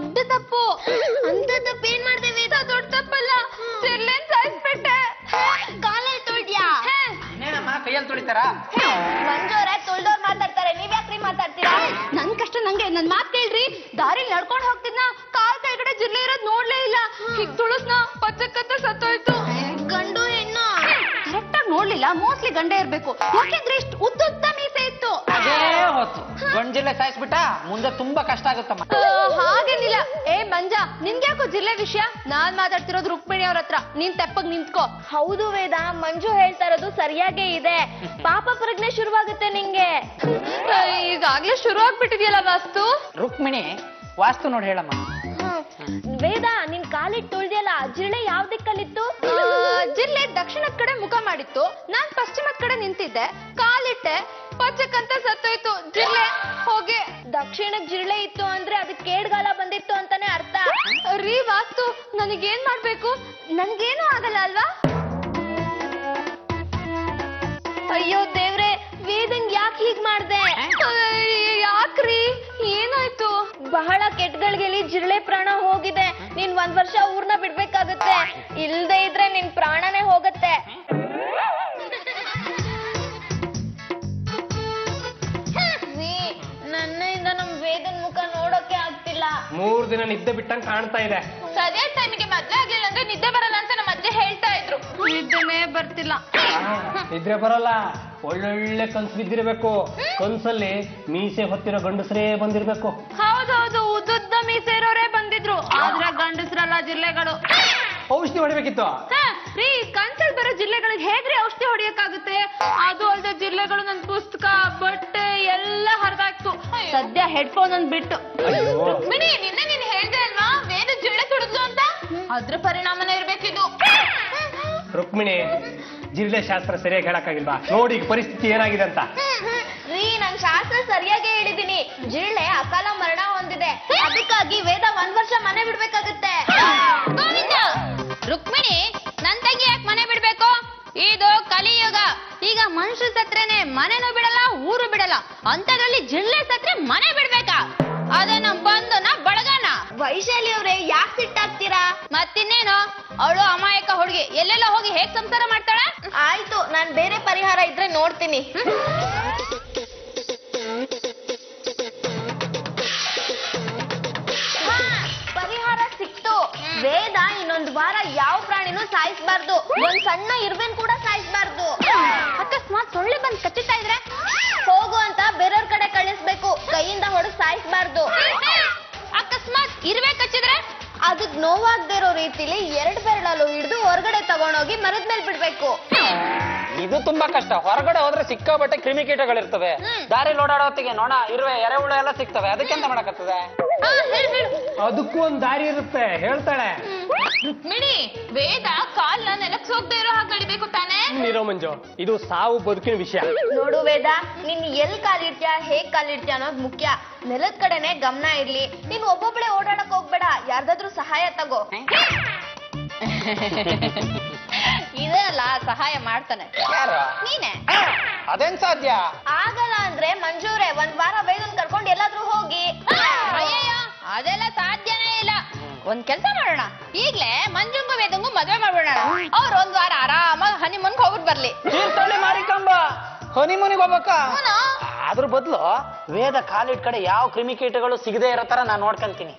ದೊಡ್ಡ ತಪ್ಪು. ಅಂತ ತಪ್ಪು ಏನ್ ಮಾಡ್ದೆ ವೇದ? ದೊಡ್ಡ ತಪ್ಪಲ್ಲ, ಜಿರ್ಲೆನ್ ಸಾಯಿಸ್ಬಿಟ್ಟೆ. ಕಾಲಲ್ಲಿ ತೊಳ್ದ್ಯಾ? ಇನ್ನೇನಮ್ಮ ಕೈಯಲ್ಲಿ ತೊಳಿತಾರ? ಮಂಜೋರೆ ತೊಳ್ದವ್ರು ಮಾತಾಡ್ತಾರೆ, ನೀವ್ ಯಾಕ್ರಿ ಮಾತಾಡ್ತೀರಾ? ನನ್ ಕಷ್ಟ ನಂಗೆ, ನನ್ ಮಾತ್ ಕೇಳ್ರಿ. ದಾರಿ ನಡ್ಕೊಂಡ್ ಹೋಗ್ತಿದ್ನ, ಕಾಲ್ ಕೆಳಗಡೆ ಜಿರ್ಲೆ ಇರೋದ್ ನೋಡ್ಲೇ ಇಲ್ಲ. ಹೀಗ್ ತುಳುಸ್ನ ಪಚ್ಚಕ್ಕತ್ತ ಸತ್ತೋಯ್ತು. ಗಂಡು ಹೆಣ್ಣು ಕರೆಕ್ಟ್ ಆಗಿ ನೋಡ್ಲಿಲ್ಲ, ಮೋಸ್ಟ್ಲಿ ಗಂಡೆ ಇರ್ಬೇಕು. ಯಾಕೆಂದ್ರೆ ಇಷ್ಟು ಉದ್ದುದ್ದ ಮೀಸೆ ಇತ್ತು. ಅದೇ ಹೊತ್ತು ಗಂಡ್ ಜಿಲ್ಲೆ ಸಾಯಿಸ್ಬಿಟ್ಟ, ಮುಂದೆ ತುಂಬಾ ಕಷ್ಟ ಆಗುತ್ತಮ್ಮ. ಹಾಗೇನಿಲ್ಲ. ಏ ಮಂಜ, ನಿನ್ಗ್ಯಾಕೋ ಜಿಲ್ಲೆ ವಿಷಯ? ನಾನ್ ಮಾತಾಡ್ತಿರೋದು ರುಕ್ಮಿಣಿ ಅವ್ರ ಹತ್ರ. ನೀನ್ ತೆಪ್ಪಗ್ ನಿಂತ್ಕೋ. ಹೌದು ವೇದ, ಮಂಜು ಹೇಳ್ತಾ ಇರೋದು ಸರಿಯಾಗೇ ಇದೆ. ಪಾಪ ಪ್ರಜ್ಞೆ ಶುರುವಾಗುತ್ತೆ ನಿಂಗೆ. ಈಗಾಗ್ಲೇ ಶುರು ಆಗ್ಬಿಟ್ಟಿದ್ಯಲ್ಲ ವಾಸ್ತು. ರುಕ್ಮಿಣಿ, ವಾಸ್ತು ನೋಡಿ ಹೇಳಮ್ಮ. ವೇದ, ನಿನ್ ಕಾಲಿಟ್ಟು ತುಳ್ದಿಯಲ್ಲ, ಜಿರಳೆ ಯಾವ ದಿಕ್ಕಲ್ಲಿತ್ತು? ಜಿಲ್ಲೆ ದಕ್ಷಿಣದ ಕಡೆ ಮುಖ ಮಾಡಿತ್ತು. ನಾನ್ ಪಶ್ಚಿಮದ ಕಡೆ ನಿಂತಿದ್ದೆ, ಕಾಲಿಟ್ಟೆ, ಪಚ್ಚಕ್ಕಂತ ಸತ್ತೋಯ್ತು. ಜಿಲ್ಲೆ ಹೋಗಿ. ದಕ್ಷಿಣಕ್ ಜಿರಳೆ ಇತ್ತು ಅಂದ್ರೆ ಅದಕ್ಕೆ ಕೇಡ್ಗಾಲ ಬಂದಿತ್ತು ಅಂತಾನೆ ಅರ್ಥ. ರೀ ವಾಸ್ತು, ನನಗೇನ್ ಮಾಡ್ಬೇಕು? ನನ್ಗೇನು ಆಗಲ್ಲ ಅಲ್ವಾ? ಅಯ್ಯೋ ದೇವ್ರೆ, ವೇದಂಗ್ ಯಾಕೆ ಹೀಗ್ ಮಾಡ್ದೆ? ಯಾಕ್ರಿ, ಏನಾಯ್ತು? ಬಹಳ ಕೆಟ್ಟಗಳಿಗೆಲಿ ಜಿರಳೆ ಪ್ರಾಣ ಹೋಗಿದೆ. ನೀನ್ 1 ವರ್ಷ ಊರ್ನ ಬಿಡ್ಬೇಕಾಗತ್ತೆ. ಇಲ್ದೇ ಇದ್ರೆ ನಿನ್ ಪ್ರಾಣನೇ ಹೋಗತ್ತೆ. ನನ್ನಿಂದ ನಮ್ ವೇದನ್ ಮುಖ ನೋಡೋಕೆ ಆಗ್ತಿಲ್ಲ. 3 ದಿನ ನಿದ್ದೆ ಬಿಟ್ಟಂಗ್ ಕಾಣ್ತಾ ಇದೆ. ಸರಿಯಾದ ಟೈಮಿಗೆ ಮದ್ವೆ ಆಗ್ಲಿಲ್ಲ ಅಂದ್ರೆ ನಿದ್ದೆ ಬರಲ್ಲ ಅಂತ ನಮ್ಮ ಅಜ್ಜೆ ಹೇಳ್ತಾ ಇದ್ರು. ನಿದ್ದೆನೇ ಬರ್ತಿಲ್ಲ. ನಿದ್ರೆ ಬರಲ್ಲ, ಒಳ್ಳೊಳ್ಳೆ ಕನ್ಸು ಬಿದ್ದಿರ್ಬೇಕು. ಕನ್ಸಲ್ಲಿ ಮೀಸೆ ಹೊತ್ತಿರೋ ಗಂಡಸರೇ ಬಂದಿರ್ಬೇಕು. ಹೌದೌದು, ಉದ್ದುದ್ದ ಮೀಸೆ ಇರೋರೇ ಬಂದಿದ್ರು. ಆದ್ರೆ ಗಂಡಸ್ರಲ್ಲ ಜಿಲ್ಲೆಗಳು. ಔಷಧಿ ಹೊಡಿಬೇಕಿತ್ತು. ರೀ, ಕನ್ಸಲ್ ಬರೋ ಜಿಲ್ಲೆಗಳಿಗೆ ಹೇಗ್ರಿ ಔಷಧಿ ಹೊಡಿಯಕ್ಕಾಗುತ್ತೆ? ಅದು ಅಲ್ಲದೆ ಜಿಲ್ಲೆಗಳು ನನ್ ಪುಸ್ತಕ, ಬಟ್ಟೆ ಎಲ್ಲ ಹರಿದಾಕ್ತು. ಸದ್ಯ ಹೆಡ್ಫೋನ್ ಒಂದ್ ಬಿಟ್ಟು. ರುಕ್ಮಿಣಿ, ನಿನ್ನೆ ನೀನ್ ಹೇಳ್ದೆ ಅಲ್ವಾ ವೇದ ಜಿರಳೆ ತುಡಿದ್ಲು ಅಂತ? ಅದ್ರ ಪರಿಣಾಮನೇ ಇರ್ಬೇಕಿದು. ರುಕ್ಮಿಣಿ, ಜಿರಳೆ ಶಾಸ್ತ್ರ ಸರಿಯಾಗಿ ಹೇಳಕ್ಕಾಗಿಲ್ವಾ? ನೋಡಿ ಈಗ ಪರಿಸ್ಥಿತಿ ಏನಾಗಿದೆ ಅಂತ. ರೀ, ನಾನ್ ಶಾಸ್ತ್ರ ಸರಿಯಾಗೇ ಹೇಳಿದೀನಿ. ಜಿರಳೆ ಅಕಾಲ ಮರಣ ಹೊಂದಿದೆ. ಅದಕ್ಕಾಗಿ ವೇದ 1 ವರ್ಷ ಮನೆ ಬಿಡ್ಬೇಕಾಗತ್ತೆ. ಗೋವಿಂದ, ರುಕ್ಮಿಣಿ, ನನ್ ತಂಗಿ ಯಾಕೆ ಮನೆ ಬಿಡ್ಬೇಕು? ಇದು ಕಲಿಯುಗ. ಈಗ ಮನುಷ್ಯ ಸತ್ರೇನೆ ಮನೆನೂ ಬಿಡಲ್ಲ, ಊರು ಬಿಡಲ್ಲ. ಅಂತದ್ರಲ್ಲಿ ಜಿರಳೆ ಸತ್ರೆ ಮನೆ ಬಿಡ್ಬೇಕಾ? ಅದೇ ನಮ್ ಬಂಧುನ ಬಳಗನ. ವೈಶಾಲಿ ಅವ್ರೆ, ಯಾಕೆ ಸಿಟ್ಟಾಗ್ತೀರಾ? ಮತ್ತಿನ್ನೇನು, ಅವಳು ಅಮಾಯಕ ಹುಡುಗಿ, ಎಲ್ಲೆಲ್ಲ ಹೋಗಿ ಹೇಗ್ ಸಂಸಾರ ಮಾಡ್ತಾಳ? ಆಯ್ತು, ನಾನ್ ಬೇರೆ ಪರಿಹಾರ ಇದ್ರೆ ನೋಡ್ತೀನಿ. ಪರಿಹಾರ ಸಿಕ್ತು. ವೇದ ಇನ್ನೊಂದು ವಾರ ಯಾವ ಪ್ರಾಣಿನೂ ಸಾಯಿಸ್ಬಾರ್ದು. ಒಂದ್ ಸಣ್ಣ ಇರುವೆನ್ ಕೂಡ ಸಾಯಿಸ್ಬಾರ್ದು. ಅಕಸ್ಮಾತ್ ಸೊಳ್ಳೆ ಬಂದ್ ಕಚ್ಚುತ್ತಾ ಇದ್ರೆ ಹೋಗು ಅಂತ ಬೇರೆಯವ್ರ ಕಡೆ ಕಳಿಸ್ಬೇಕು, ಕೈಯಿಂದ ಹೊಡೆದು ಸಾಯಿಸ್ಬಾರ್ದು. ಅಕಸ್ಮಾತ್ ಇರುವೆ ಕಚ್ಚಿದ್ರೆ ಅದಕ್ ನೋವಾಗದೇ ಇರೋ ರೀತಿಲಿ 2 ಬೆರಳಲ್ಲೂ ಹಿಡಿದು ಹೊರಗಡೆ ತಗೊಂಡೋಗಿ ಮರದ ಮೇಲೆ ಬಿಡ್ಬೇಕು. ಇದು ತುಂಬಾ ಕಷ್ಟ. ಹೊರಗಡೆ ಹೋದ್ರೆ ಸಿಕ್ಕಾಬಟ್ಟೆ ಕ್ರಿಮಿಕೀಟಗಳಿರ್ತವೆ. ದಾರಿ ಓಡಾಡೋ ಹೊತ್ತಿಗೆ ನೊಣ, ಇರುವೆ, ಎರೆಹುಳು ಎಲ್ಲ ಸಿಗ್ತವೆ. ಅದಕ್ಕೆಂತ ಮಾಡಕತ್ತದೆ? ಅದಕ್ಕೂ ಒಂದ್ ದಾರಿ ಇರುತ್ತೆ, ಹೇಳ್ತಾಳೆ. ರುಕ್ಮಿಣಿ, ವೇದ ಕಾಲ್ನ ನೆಲಕ್ಕೆ ಹೋಗದೆ ಇರೋ ಹಾಗೆ ನಡಿಬೇಕು ತಾನೇ? ನೀರೋ ಮಂಜು, ಇದು ಸಾವು ಬದುಕಿನ ವಿಷಯ. ನೋಡು ವೇದ, ನೀನ್ ಎಲ್ ಕಾಲಿಡ್ತೀಯ, ಹೇಗ್ ಕಾಲಿಡ್ತೀಯ ಅನ್ನೋದು ಮುಖ್ಯ. ನೆಲದ ಕಡೆನೆ ಗಮನ ಇರ್ಲಿ. ನೀನ್ ಒಬ್ಬೊಬ್ಳೆ ಓಡಾಡಕ್ ಹೋಗ್ಬೇಡ, ಯಾರ್ದಾದ್ರೂ ಸಹಾಯ ತಗೋ. ಇದೆಲ್ಲ ಸಹಾಯ ಮಾಡ್ತಾನೆ. ಯಾರು? ನೀನೆ. ಅದೇನ್ ಸಾಧ್ಯ? ಆಗಲ್ಲ ಅಂದ್ರೆ ಮಂಜೂರೆ 1 ವಾರ ವೇದನ್ ಕರ್ಕೊಂಡು ಎಲ್ಲಾದ್ರೂ ಹೋಗಿ. ಅಯ್ಯಯ್ಯೋ, ಅದೆಲ್ಲ ಸಾಧ್ಯನೇ ಇಲ್ಲ. ಒಂದ್ ಕೆಲ್ಸ ಮಾಡೋಣ, ಈಗ್ಲೇ ಮಂಜುಂಗು ವೇದಂಗು ಮದ್ವೆ ಮಾಡ್ಬಿಡೋಣ. ಅವ್ರು 1 ವಾರ ಆರಾಮಾಗಿ ಹನಿಮೂನ್ಗೆ ಹೋಗ್ಬಿಟ್ಟು ಬರ್ಲಿ. ತೀರ್ಥಹಳ್ಳಿ ಮಾರಿಕಂಬ ಹನಿಮೂನಿಗೆ ಹೋಗ್ಬೇಕ? ಅದ್ರ ಬದಲು ವೇದ ಕಾಲಿಟ್ ಕಡೆ ಯಾವ ಕ್ರಿಮಿಕೀಟಗಳು ಸಿಗದೆ ಇರೋ ತರ ನಾನ್ ನೋಡ್ಕೊಂತೀನಿ.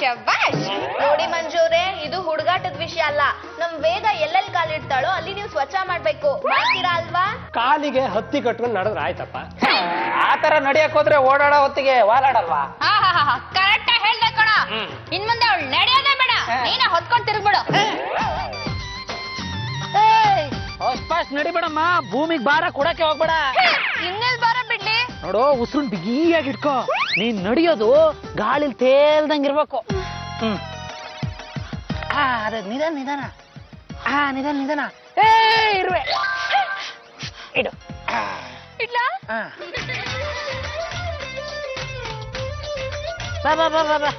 ಶಬ್ಬಾಷ್. ನೋಡಿ ಮಂಜೂರೆ, ಇದು ಹುಡುಗಾಟದ ವಿಷಯ ಅಲ್ಲ. ನಮ್ ವೇದ ಎಲ್ಲೆಲ್ಲಿ ಕಾಲಿಡ್ತಾಳೋ ಅಲ್ಲಿ ನೀವು ಸ್ವಚ್ಛ ಮಾಡ್ಬೇಕು. ಮಾಡ್ತೀರಾ ಅಲ್ವಾ? ಕಾಲಿಗೆ ಹತ್ತಿ ಕಟ್ಕೊಂಡು ನಡೆದ್ರೆ ಆಯ್ತಪ್ಪ. ಆ ತರ ನಡಿಯಕ್ ಹೋದ್ರೆ ಓಡಾಡೋ ಹೊತ್ತಿಗೆ ವಾಲಾಡಲ್ವಾ? ಕರೆಕ್ಟ್ ಆಗಿ ಹೇಳ್ದೆ ಕಣ. ಇನ್ ಮುಂದೆ ಅವಳು ನಡೆಯೋದೇ ಬೇಡ, ನೀನ ಹೊತ್ಕೊಂಡ್ ತಿರ್ಗ್ಬಿಡು. ಫಾಸ್ಟ್ ನಡಿಬೇಡಮ್ಮ, ಭೂಮಿಗೆ ಭಾರ ಕೊಡಕ್ಕೆ ಹೋಗ್ಬೇಡ. ಇನ್ನೆಲ್ ಬಾರ ಬಿಡ್ಲಿ? ನೋಡು, ಉಸಿರು ಬಿಗಿಯಾಗಿ ಇಟ್ಕೋ. ನೀನ್ ನಡೆಯೋದು ಗಾಳಿಲ್ ತೇಲ್ದಂಗಿರ್ಬೇಕು. ಅದೇ ನಿಧಾನ ನಿಧಾನ. ನಿಧಾನ ನಿಧಾನ. ಇರುವೆ ಇಡು. ಇಡ್ಲಾ? ಬಾ ಬಾ ಬಾ ಬಾ ಬಾ.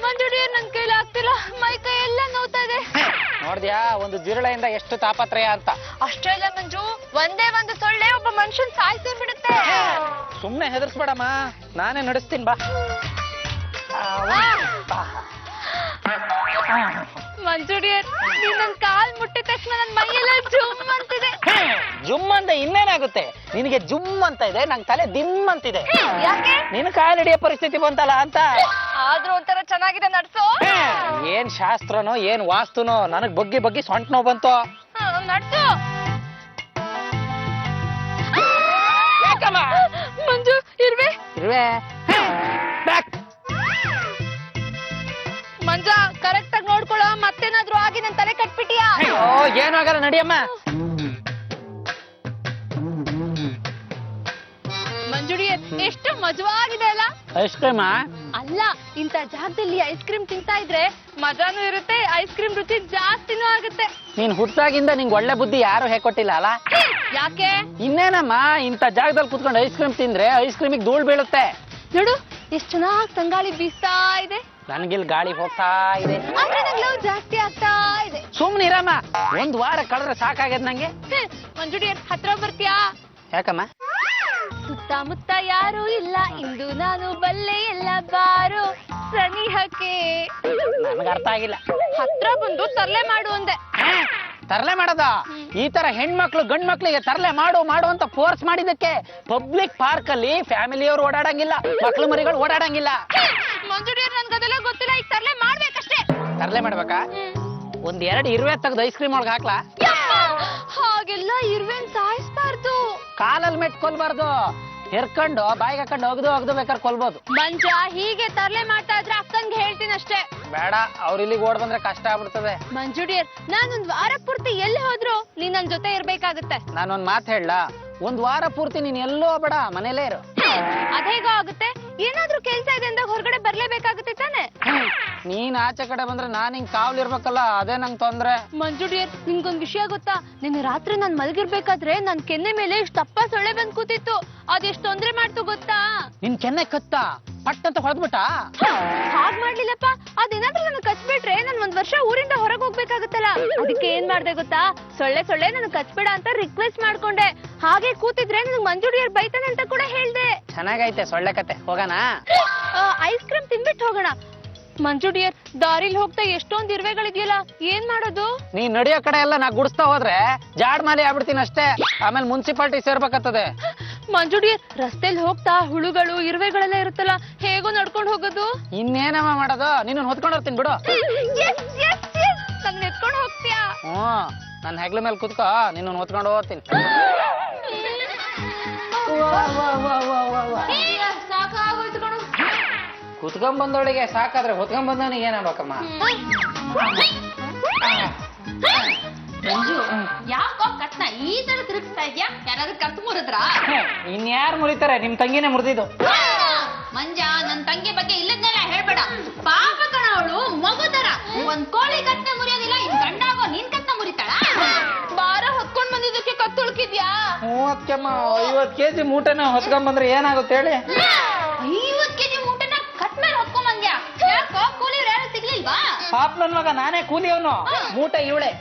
ಮಂಜುಡಿಯರ್, ನನ್ ಕೈಲಿ ಆಗ್ತಿಲ್ಲ, ಮೈ ಕೈ ಎಲ್ಲ ನೋವ್ತಾ ಇದೆ. ನೋಡ್ದ್ಯಾ ಒಂದು ಜಿರಳೆಯಿಂದ ಎಷ್ಟು ತಾಪತ್ರಯ ಅಂತ. ಅಷ್ಟೇ ಇಲ್ಲ ಮಂಜು, ಒಂದೇ ಒಂದು ಸೊಳ್ಳೆ ಒಬ್ಬ ಮನುಷ್ಯನ್ ಸಾಯಿಸಿ ಬಿಡುತ್ತೆ. ಸುಮ್ನೆ ಹೆದರ್ಸ್ಬೇಡಮ್ಮ, ನಾನೇ ನಡೆಸ್ತೀನಿ ಬಾ. ಮಂಜುಡಿಯರ್ ನೀನ್ ನನ್ ಕಾಲ್ ಮುಟ್ಟಿದ ತಕ್ಷಣ ನನ್ ಮೈಯೆಲ್ಲ ಜುಮ್ ಅಂತಿದೆ. ಜುಮ್ ಅಂತ ಇನ್ನೇನಾಗುತ್ತೆ, ನಿನಗೆ ಜುಮ್ ಅಂತ ಇದೆ, ನಂಗೆ ತಲೆ ದಿಮ್ ಅಂತಿದೆ. ಯಾಕೆ? ನಿನ್ ಕಾಲ್ ಹಿಡಿಯೋ ಪರಿಸ್ಥಿತಿ ಬಂತಲ್ಲ ಅಂತ. ಆದ್ರೂ ಒಂಥರ ಚೆನ್ನಾಗಿದೆ ನಡ್ಸೋ. ಏನ್ ಶಾಸ್ತ್ರನೋ ಏನ್ ವಾಸ್ತುನೋ, ನನಗ್ ಬಗ್ಗಿ ಬಗ್ಗಿ ಸೊಂಟ ನೋವು ಬಂತು. ನಡ್ಸು. ಯಾಕಮ್ಮ? ಮಂಜು ಇರ್ವೆ ಇರುವೆ ಮಂಜ ಕರೆಕ್ಟ್ ಆಗಿ ನೋಡ್ಕೊಳ್ಳೋ, ಮತ್ತೇನಾದ್ರೂ ಆಗಿ ನನ್ ತಲೆ ಕಟ್ಬಿಟ್ಟಿಯಾ? ಏನೂ ಆಗಲ್ಲ, ನಡಿಯಮ್ಮ. ಮಂಜುಡಿಯರ್ ಎಷ್ಟು ಮಜವಾಗಿದೆ ಅಲ್ಲ? ಐಸ್ ಕ್ರೀಮ್ ಅಲ್ಲ, ಇಂಥ ಜಾಗದಲ್ಲಿ ಐಸ್ ಕ್ರೀಮ್ ತಿಂತಾ ಇದ್ರೆ ಮಜಾನೂ ಇರುತ್ತೆ, ಐಸ್ ಕ್ರೀಮ್ ರುಚಿ ಜಾಸ್ತಿನೂ ಆಗುತ್ತೆ. ನೀನ್ ಹುಟ್ಟಾಗಿಂದ ನಿಂಗೆ ಒಳ್ಳೆ ಬುದ್ಧಿ ಯಾರು ಹೇಳ್ಕೊಟ್ಟಿಲ್ಲ ಅಲ್ಲ? ಯಾಕೆ? ಇನ್ನೇನಮ್ಮ, ಇಂಥ ಜಾಗದಲ್ಲಿ ಕುತ್ಕೊಂಡು ಐಸ್ ಕ್ರೀಮ್ ತಿಂದ್ರೆ ಐಸ್ ಕ್ರೀಮಿಗೆ ಧೂಳ್ ಬೀಳುತ್ತೆ. ನೋಡು ಎಷ್ಟು ಚೆನ್ನಾಗಿ ತಂಗಾಳಿ ಬೀಸ್ತಾ ಇದೆ. ನನ್ಗಿಲ್ ಗಾಳಿ ಹೋಗ್ತಾ ಇದೆ, ಆದ್ರೆ ನಂಗ್ ಲವ್ ಜಾಸ್ತಿ ಆಗ್ತಾ ಇದೆ. ಸುಮ್ನಿರಮ್ಮ, ಒಂದ್ ವಾರ ಕಳೆದ್ರೆ ಸಾಕಾಗ್ಯದ ನಂಗೆ. ಮಂಜುಡಿಯರ್ ಹತ್ರ ಬರ್ತೀಯಾ? ಯಾಕಮ್ಮ? ಸುತ್ತಮುತ್ತ ಯಾರು ಇಲ್ಲ, ಇಂದು ನಾನು ಬಲ್ಲೆ ಎಲ್ಲ ಬಾರು ಸನಿಹಕ್ಕೆ. ನನ್ಗೆ ಅರ್ಥ ಆಗಿಲ್ಲ. ಹತ್ರ ಬಂದು ತರ್ಲೆ ಮಾಡು ಅಂದೆ. ತರಲೆ ಮಾಡೋದ? ಈ ತರ ಹೆಣ್ಮಕ್ಳು ಗಂಡ್ ಮಕ್ಳಿಗೆ ತರಲೆ ಮಾಡು ಮಾಡು ಅಂತ ಫೋರ್ಸ್ ಮಾಡಿದಕ್ಕೆ ಪಬ್ಲಿಕ್ ಪಾರ್ಕ್ ಅಲ್ಲಿ ಫ್ಯಾಮಿಲಿಯವ್ರು ಓಡಾಡಂಗಿಲ್ಲ, ಮಕ್ಳು ಮರಿಗಳು ಓಡಾಡಂಗಿಲ್ಲ. ಮಂಜುಡಿಯರ್ ನನ್ಗದೆಲ್ಲ ಗೊತ್ತಿಲ್ಲ, ಈಗ ತರ್ಲೆ ಮಾಡ್ಬೇಕಷ್ಟೇ. ತರಲೆ ಮಾಡ್ಬೇಕಾ? ಒಂದ್ 2 ಇರುವೆ ತೆಗ್ದು ಐಸ್ ಕ್ರೀಮ್ ಒಳಗೆ ಹಾಕ್ಲಾ? ಹಾಗೆಲ್ಲ ಇರ್ವೇನ್ ಸಾಯಿಸ್ಬಾರ್ದು. ಕಾಲಲ್ಲಿ ಮೆಟ್ಕೊಲ್ಬಾರ್ದು, ಹೆರ್ಕೊಂಡು ಬಾಯಿಗೆ ಹಾಕೊಂಡು ಒಗ್ದು ಬೇಕಾದ್ರೆ ಕೊಲ್ಬೋದು. ಮಂಜ ಹೀಗೆ ತರ್ಲೆ ಮಾಡ್ತಾ ಇದ್ರೆ ಅಕ್ಕಂಗೆ ಹೇಳ್ತೀನಿ ಅಷ್ಟೇ. ಬೇಡ, ಅವ್ರ ಇಲ್ಲಿಗೆ ಓಡ್ ಬಂದ್ರೆ ಕಷ್ಟ ಆಗ್ಬಿಡ್ತದೆ. ಮಂಜುಡಿಯರ್ ನಾನೊಂದ್ ವಾರ ಪೂರ್ತಿ ಎಲ್ಲಿ ಹೋದ್ರು ನೀನ್ ನನ್ ಜೊತೆ ಇರ್ಬೇಕಾಗತ್ತೆ. ನಾನೊಂದ್ ಮಾತು ಹೇಳ, ಒಂದ್ ವಾರ ಪೂರ್ತಿ ನೀನ್ ಎಲ್ಲೋ ಬೇಡ, ಮನೇಲೇ ಇರು. ಅದೇಗೋ ಆಗುತ್ತೆ, ಏನಾದ್ರೂ ಕೆಲ್ಸ ಇದೆ ಅಂದಾಗ ಹೊರಗಡೆ ಬರ್ಲೇಬೇಕಾಗುತ್ತೆ ತಾನೆ. ನೀನ್ ಆಚೆ ಕಡೆ ಬಂದ್ರೆ ನಾನ್ ಹಿಂಗ್ ಕಾವಲಿರ್ಬೇಕಲ್ಲ, ಅದೇ ನಂಗ್ ತೊಂದ್ರೆ. ಮಂಜುಡಿಯರ್ ನಿಮ್ಗೊಂದ್ ವಿಷಯ ಗೊತ್ತಾ? ನಿನ್ನೆ ರಾತ್ರಿ ನಾನ್ ಮಲಗಿರ್ಬೇಕಾದ್ರೆ ನನ್ ಕೆನ್ನೆ ಮೇಲೆ ಇಷ್ಟ ತಪ್ಪ ಸೊಳ್ಳೆ ಬಂದ್ ಕೂತಿತ್ತು. ಅದೆಷ್ಟ್ ತೊಂದ್ರೆ ಮಾಡ್ತು ಗೊತ್ತಾ? ನಿನ್ ಕೆನ್ನೆ ಕತ್ತ ಪಟ್ ಅಂತ ಹೊಡೆದ್ಬಿಟ್ಟ? ಹಾಗ್ ಮಾಡ್ಲಿಲ್ಲಪ್ಪ, ಅದೇನಾದ್ರೂ ನನ್ ಕಚ್ಬಿಟ್ರೆ ನಾನ್ ಒಂದ್ ವರ್ಷ ಊರಿಂದ ಹೊರಗ್ ಹೋಗ್ಬೇಕಾಗುತ್ತಲ್ಲ. ಅದಕ್ಕೆ ಏನ್ ಮಾಡ್ದೆ ಗೊತ್ತಾ? ಸೊಳ್ಳೆ ನನ್ ಕಚ್ಬೇಡ ಅಂತ ರಿಕ್ವೆಸ್ಟ್ ಮಾಡ್ಕೊಂಡೆ. ಹಾಗೆ ಕೂತಿದ್ರೆ ನನ್ ಮಂಜುಡಿಯರ್ ಬೈತಾನೆ ಅಂತ ಕೂಡ ಹೇಳ್ದೆ. ಚೆನ್ನಾಗೈತೆ ಸೊಳ್ಳೆ ಕತೆ, ಹೋಗೋಣ? ಐಸ್ ಕ್ರೀಮ್ ತಿನ್ಬಿಟ್ಟು ಹೋಗೋಣ. ಮಂಜುಡಿಯರ್ ದಾರಿಲಿ ಹೋಗ್ತಾ ಎಷ್ಟೊಂದ್ ಇರ್ವೆಗಳಿದೆಯಲ್ಲ, ಏನ್ ಮಾಡೋದು? ನೀನ್ ನಡೆಯೋ ಕಡೆ ಎಲ್ಲ ನಾ ಗುಡಿಸ್ತಾ ಹೋದ್ರೆ ಜಾಡ್ ಮಾಲಿ ಆಗ್ಬಿಡ್ತೀನಿ ಅಷ್ಟೇ, ಆಮೇಲೆ ಮುನ್ಸಿಪಾಲ್ಟಿ ಸೇರ್ಬೇಕಾಗ್ತದೆ. ಮಂಜುಡಿಯರ್ ರಸ್ತೆಲಿ ಹೋಗ್ತಾ ಹುಳುಗಳು ಇರುವೆಗಳೆಲ್ಲ ಇರುತ್ತಲ್ಲ, ಹೇಗೋ ನಡ್ಕೊಂಡು ಹೋಗೋದು? ಇನ್ನೇನಮ್ಮ ಮಾಡೋದು, ನಿನ್ನ ಹೊತ್ಕೊಂಡು ಹೋಗ್ತೀನಿ ಬಿಡು. ನನ್ನ ಎತ್ಕೊಂಡು ಹೋಗ್ತೀಯಾ? ನನ್ನ ಹೆಗ್ಲ ಮೇಲೆ ಕುತ್ಕೋ, ನಿನ್ನ ಹೊತ್ಕೊಂಡು ಹೋಗ್ತೀನಿ. ಸಾಕಾಗೋಯ್ತು ಕಣು. ಕುತ್ಕೊಂಡ್ ಬಂದವಳಿಗೆ ಸಾಕಾದ್ರೆ ಹೊತ್ಕೊಂಡ್ ಬಂದವನಿಗೆ ಏನಾಗ್ಬೇಕಮ್ಮ? ಮಂಜು ಯಾಕೋ ಕತ್ನ ಈ ತರ ತಿರುಗಿಸ್ತಾ ಇದ್ಯಾ? ಯಾರಾದ್ರೂ ಕತ್ ಮುರಿದ್ರಾ? ಇನ್ಯಾರು ಮುರಿತಾರೆ, ನಿಮ್ ತಂಗಿನೇ ಮುರಿದಿದ್ದು. ಮಂಜ, ನನ್ ತಂಗಿ ಬಗ್ಗೆ ಇಲ್ಲದ್ನೆಲ್ಲ ಹೇಳ್ಬೇಡ. ಪಾಪ ಕಣ ಅವಳು, ಮಗು ತರ. ಒಂದ್ ಕೋಳಿ ಕತ್ನ ಮುರಿಯೋದಿಲ್ಲ, ಇನ್ ಗಂಡಾಗೋ ನೀನ್ ಕತ್ನ ಮುರಿತಾಳ? ಬಾರ ಹೊತ್ಕೊಂಡ್ ಬಂದಿದ್ದಕ್ಕೆ ಕತ್ತು ಉಳ್ಕಿದ್ಯಾ? 50 ಕೆಜಿ ಮೂಟೆನ ಹೊತ್ಕೊಂಡ್ ಬಂದ್ರೆ ಏನಾಗುತ್ತೆ ಹೇಳಿ? 50 ಕೆಜಿ ಮೂಟೆನ ಕತ್ ಮೇಲೆ ಹೊತ್ಕೊಂಡ್ ಬಂದ್ಯಾ? ಯಾಕೋ ಕೂಲಿಯವ್ರು ಯಾರು ಸಿಗ್ಲಿಲ್ವಾ? ಪಾಪ ನನ್ ಮಗ, ನಾನೇ ಕೂಲಿಯವನು, ಮೂಟೆ ಇವಳೆ.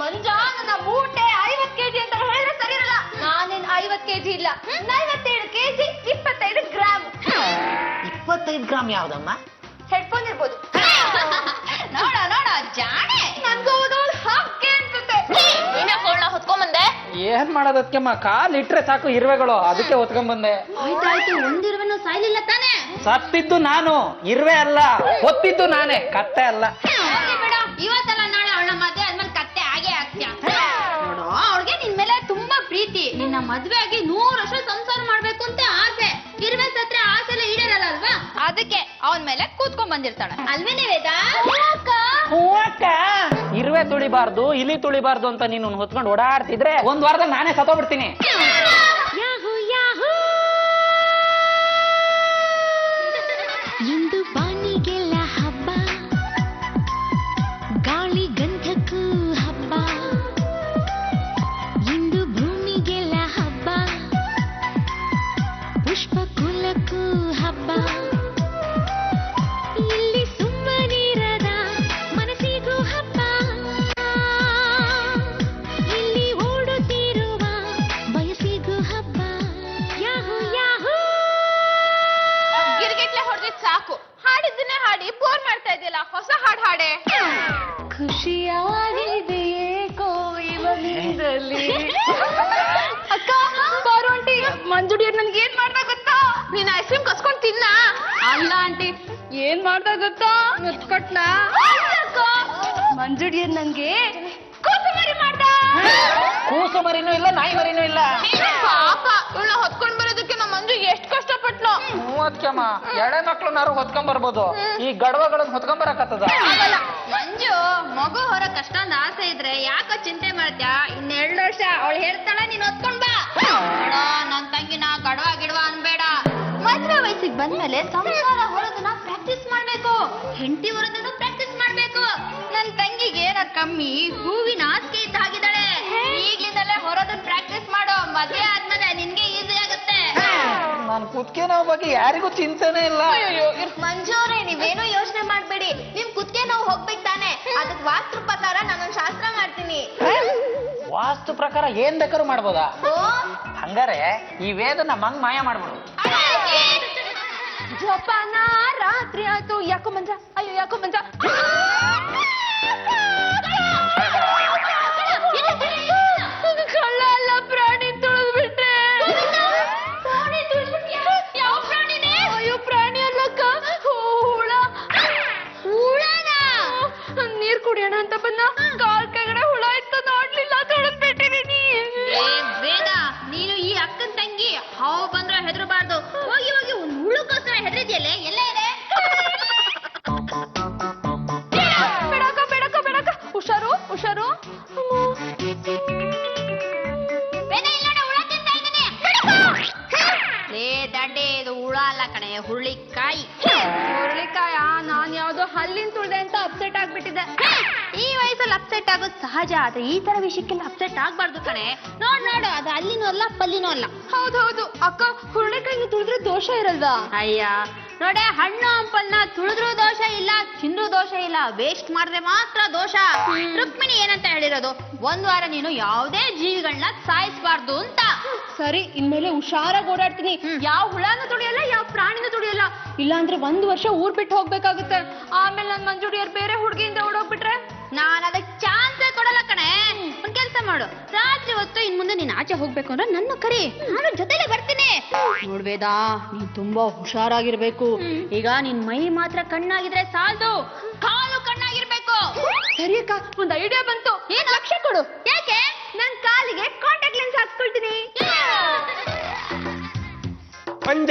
ಮಂಜ, ನನ್ನ ಮೂಟೆ 50 ಕೆಜಿ ಅಂತ ಹೇಳಿದ್ರೆ ಸರಿ ಇರಲ್ಲ. ನಾನೇನ್ 50 ಕೆಜಿ ಇಲ್ಲ, 47 ಕೆಜಿ 25 ಗ್ರಾಮ್. 25 ಗ್ರಾಮ್ ಯಾವ್ದಮ್ಮ? ಹೆಡ್ಫೋನ್ ಇರ್ಬೋದು. ನೋಡ ಜಾಣೆ, ನನ್ಗೂ ಹಾಗೆ ಅನ್ಸುತ್ತೆ. ಹೊತ್ಕೊಂಡ್ ಬಂದೆ. ಏನ್ ಮಾಡೋದಕ್ಕಮ್ಮ, ಕಾಲ್ ಇಟ್ರೆ ಸಾಕು ಇರುವೆಗಳು, ಅದಕ್ಕೆ ಹೊತ್ಕೊಂಡ್ ಬಂದೆ. ಆಯ್ತಾಯ್ತು, ಒಂದಿರುವೆನೂ ಸಾಯ್ಲಿಲ್ಲ ತಾನೆ? ಸತ್ತಿದ್ದು ನಾನು, ಇರುವೆ ಅಲ್ಲ. ಹೊತ್ತಿದ್ದು ನಾನೇ, ಕತ್ತೆ ಅಲ್ಲ. ಬೇಡ, ಇವತ್ತಲ್ಲ ನಾಳೆ ಅವಳ ಮದ್ವೆ ಆದ್ಮೇಲೆ ಕತ್ತೆ ಆಗೇ ಆಗ್ತ್ಯಾ. ನೋಡು, ಅವಳಿಗೆ ನಿನ್ ಮೇಲೆ ತುಂಬಾ ಪ್ರೀತಿ. ನಿನ್ನ ಮದ್ವೆ ಆಗಿ 100 ವರ್ಷ ಸಂಸಾರ ಮಾಡ್ಬೇಕು ಅಂತ ಆಸೆ. ಇರುವೆ ಸತ್ರ ಆಸೆ ಎಲ್ಲ ಈಡೇರಲ್ಲ ಅಲ್ವಾ? ಅದಕ್ಕೆ ಅವನ್ ಮೇಲೆ ಕೂತ್ಕೊಂಡ್ ಬಂದಿರ್ತಾಳೆ ಅಲ್ವೇನೆ ವೇದ? ಇರುವೆ ತುಳಿಬಾರ್ದು, ಇಲಿ ತುಳಿಬಾರ್ದು ಅಂತ ನೀನು ಹೊತ್ಕೊಂಡು ಓಡಾಡ್ತಿದ್ರೆ ಒಂದ್ ವಾರದಲ್ಲಿ ನಾನೇ ಸತ್ತೋಗ್ಬಿಡ್ತೀನಿ. ಇಂದು ಬಾನಿಗೆಲ್ಲ ಹಬ್ಬ, ಗಾಳಿ ಗಂಧಕ್ಕೂ ಹಬ್ಬ, ಇಂದು ಭೂಮಿಗೆಲ್ಲ ಹಬ್ಬ, ಪುಷ್ಪ ಕುಲಕ್ಕೂ ಹಬ್ಬ, ಇಲ್ಲಿ ಸುಮ್ಮನಿರದ ಮನಸ್ಸಿಗೂ ಹಬ್ಬ, ಇಲ್ಲಿ ಓಡುತ್ತಿರುವ ಬಯಸಿಗೂ ಹಬ್ಬ. Yahoo Yahoo. ಗಿರ್ಗಿಟ್ಲೆ ಹೊಡೆದಿದ್ ಸಾಕು, ಹಾಡಿದ್ದನ್ನೇ ಹಾಡಿ ಬೋರ್ ಮಾಡ್ತಾ ಇದೆಯಲ್ಲ, ಹೊಸ ಹಾಡ್ ಹಾಡೆ. ಖುಷಿ ಜೀವನದಲ್ಲಿ ಅಕ್ಕ ಬಾರು ಆಂಟಿ ಮಂಜುಡಿಯರ್ ನನ್ಗೆ ಏನ್ ಮಾಡ್ದ ಗೊತ್ತಾ ನೀನ್ ಐಸ್ ಕ್ರೀಮ್ ಕಸ್ಕೊಂಡ್ ತಿನ್ನ ಅಲ್ಲ ಆಂಟಿ ಏನ್ ಮಾಡ್ದ ಗೊತ್ತಾ ಮುತ್ಕೊಟ್ನ ಅಕ್ಕ ಮಂಜುಡಿಯರ್ ನನ್ಗೆ ಕೂಸುಮರಿ ಮಾಡ್ದ ಕೂಸು ಮರಿನೂ ಇಲ್ಲ ನಾಯಿ ಮರಿನೂ ಇಲ್ಲ. ಪಾಪ ಇವಳ ಹೊತ್ಕೊಂಡ್ ಬರೋದಕ್ಕೆ ನಮ್ಮ ಮಂಜು ಎಷ್ಟ್ ಕಷ್ಟಪಟ್ಲು. ಮೂವತ್ಕಮ್ಮ ಎಳೆ ಮಕ್ಳನ್ನಾರು ಹೊತ್ಕೊಂಡ್ ಬರ್ಬೋದು, ಈ ಗಡವಗಳನ್ನ ಹೊತ್ಕೊಂಡ್ ಬರಕತ್ತದ. ಆಗಲ್ಲ ಮಂಜು ಮಗು ಹೊರ ಕಷ್ಟ ಅಂತ ಆಸೆ ಇದ್ರೆ ಯಾಕೋ ಚಿಂತೆ ಮಾಡ್ತ್ಯಾ? ಇನ್ನೆರಡು ವರ್ಷ ಅವಳು ಹೇಳ್ತಾಳ ನೀನ್ ಹೊತ್ಕೊಂಡ್ ಬಾ. ನನ್ ತಂಗಿನ ಗಡವ ಗಿಡವ ಅನ್ಬೇಡ. ಮದ್ವೆ ವಯಸ್ಸಿಗೆ ಬಂದ್ಮೇಲೆ ಸಂಸಾರ ಹೊರದನ್ನ ಪ್ರಾಕ್ಟೀಸ್ ಮಾಡ್ಬೇಕು, ಹೆಂಡತಿ ಹೊರದನ್ನು ಪ್ರಾಕ್ಟೀಸ್ ಮಾಡ್ಬೇಕು. ನನ್ ತಂಗಿಗೆ ಏನ ಕಮ್ಮಿ, ಹೂವಿನ ಹಾಸಿಗೆ ಇದ್ದ ಹಾಗಿದ್ದಾಳೆ. ಈಗ್ಲಿಂದಲೇ ಹೊರದನ್ನ ಪ್ರಾಕ್ಟೀಸ್ ಮಾಡೋ, ಮದ್ವೆ ಆದ್ಮೇಲೆ ನಿನ್ಗೆ ಈಸಿ ಆಗುತ್ತೆ. ನಾನು ಕುತ್ಕೆ ನೋವು ಬಗ್ಗೆ ಯಾರಿಗೂ ಚಿಂತೆನೇ ಇಲ್ಲ. ಮಂಜು ಅವ್ರೆ, ನೀವೇನೋ ಯೋಚನೆ ಮಾಡ್ಬೇಡಿ. ನಿಮ್ ಕುತ್ತಿಗೆ ನೋವು ಹೋಗ್ಬೇಕು ತಾನೆ, ಅದಕ್ ವಾಸ್ತು ಪ್ರಕಾರ ನಾನೊಂದ್ ಶಾಸ್ತ್ರ ಮಾಡ್ತೀನಿ. ವಾಸ್ತು ಪ್ರಕಾರ ಏನ್ ಬೇಕಾದ್ರೂ ಮಾಡ್ಬೋದಾ? ಓ, ಹಂಗಾರೆ ಈ ವೇದನ ಮಂಗ್ ಮಾಯ ಮಾಡ್ಬಿಡು. ಜಪಾನ ರಾತ್ರಿ ಆಯ್ತು. ಯಾಕೋ ಮಂಜ, ಅಯ್ಯೋ ಯಾಕೋ ಮಂಜ. ಕಳ್ಳ ಅಲ್ಲ, ಪ್ರಾಣಿ ತುಳಿದು ಬಿಟ್ಟೆ. ಪ್ರಾಣಿ ತುಳಿದ್ಬಿಟ್ಯಾ? ಯಾವ ಪ್ರಾಣಿನೇ? ಅಯ್ಯೋ ಪ್ರಾಣಿ ಅಲ್ಲಕ್ಕ, ಹುಳ. ಹುಳನ ನೀರ್ ಕುಡಿಯೋಣ ಅಂತ ಬಂದ, ಕಾಲ್ ಕೆಳಗಡೆ ಹುಳ ಇತ್ತು, ನೋಡ್ಲಿಲ್ಲ, ತುಳಿದ್ ಬಿಟ್ಟಿದೀನಿ. ವೇದ, ನೀನು ಈ ಅಕ್ಕನ ತಂಗಿ, ಹಾವು ಬಂದ್ರೆ ಹೆದರಬಾರ್ದು. ಹೋಗಿ ಹೋಗಿ ಒಂದು ಹುಳುಗೋಸ್ಕರ ಹೆದರಿದ್ಯಲ್ಲೇ, ಎಲ್ಲ ಇದೆ? ಬೇಡಕ್ಕ ಬೇಡಕ್ಕ ಬೇಡಕ್ಕ, ಹುಷಾರು ಹುಷಾರು. ದಂಡೆ, ಇದು ಹುಳ ಅಲ್ಲ ಕಣೆ, ಹುರುಳಿಕಾಯಿ. ಹುರುಳಿಕಾಯ? ನಾನ್ ಯಾವ್ದೋ ಹಲ್ಲಿನ ತುಳ್ದೆ ಅಂತ ಅಪ್ಸೆಟ್ ಆಗ್ಬಿಟ್ಟಿದ್ದೆ. ಈ ವಯಸ್ಸಲ್ಲಿ ಅಪ್ಸೆಟ್ ಆಗೋದು ಸಹಜ, ಆದ್ರೆ ಈ ತರ ವಿಷಯಕ್ಕೆಲ್ಲ ಅಪ್ಸೆಟ್ ಆಗ್ಬಾರ್ದು ಕಣೆ. ನೋಡು ಅದು ಅಲ್ಲಿನೂ ಅಲ್ಲ ಪಲ್ಲಿನೂ ಅಲ್ಲ. ಹೌದೌದು ಅಕ್ಕ, ಹುರುಳಿಕಾಯಿನ ತುಳಿದ್ರೆ ದೋಷ ಇರಲ್ವಾ? ಅಯ್ಯ ನೋಡೆ, ಹಣ್ಣು ಹಂಪಲ್ನ ತುಳಿದ್ರೂ ದೋಷ ಇಲ್ಲ, ತಿಂದ್ರೂ ದೋಷ ಇಲ್ಲ, ವೇಸ್ಟ್ ಮಾಡಿದ್ರೆ ಮಾತ್ರ ದೋಷ. ರುಕ್ಮಿಣಿ ಏನಂತ ಹೇಳಿರೋದು, ಒಂದ್ ವಾರ ನೀನು ಯಾವುದೇ ಜೀವಿಗಳನ್ನ ಸಾಯಿಸಬಾರ್ದು ಅಂತ. ಸರಿ, ಇನ್ಮೇಲೆ ಹುಷಾರಾಗಿ ಓಡಾಡ್ತೀನಿ. ಯಾವ ಹುಳನೂ ತುಳಿಯಲ್ಲ, ಯಾವ ಪ್ರಾಣಿನೂ ತುಳಿಯಲ್ಲ. ಇಲ್ಲಾಂದ್ರೆ 1 ವರ್ಷ ಊರ್ ಬಿಟ್ಟು ಹೋಗ್ಬೇಕಾಗುತ್ತೆ. ಆಮೇಲೆ ನನ್ ಮಂಜುಡಿಯರ್ ಬೇರೆ ಹುಡುಗಿಯಿಂದ ಓಡೋಗ್ಬಿಟ್ರೆ ನಾನು ಅದಕ್ಕೆ ಚಾನ್ಸೇ ಕೊಡಲ್ಲ ಕಣೆ. ಒಂದ್ ಕೆಲ್ಸ ಮಾಡು, ರಾತ್ರಿ ಹೊತ್ತು ಇನ್ ಮುಂದೆ ನೀನ್ ಆಚೆ ಹೋಗ್ಬೇಕು ಅಂದ್ರೆ ನನ್ನ ಕರಿ, ನಾನು ಜೊತೆಲೆ ಬರ್ತೀನಿ. ನೋಡ್ಬೇದಾ, ನೀನ್ ತುಂಬಾ ಹುಷಾರಾಗಿರ್ಬೇಕು. ಈಗ ನಿನ್ ಮೈ ಮಾತ್ರ ಕಣ್ಣಾಗಿದ್ರೆ ಸಾಲದು, ಕಾಲು ಕಣ್ಣಾಗಿರ್ಬೇಕು. ಸರಿ ಅಕ್ಕ, ಒಂದ್ ಐಡಿಯಾ ಬಂತು. ಏನ್? ಲಕ್ಷ ಕೊಡು. ಯಾಕೆ? ನನ್ ಕಾಲಿಗೆ ಕಾಂಟ್ಯಾಕ್ಟ್ ಲೆನ್ಸ್ ಹಾಕ್ಸ್ಕೊಳ್ತೀನಿ. ಪಂಜ,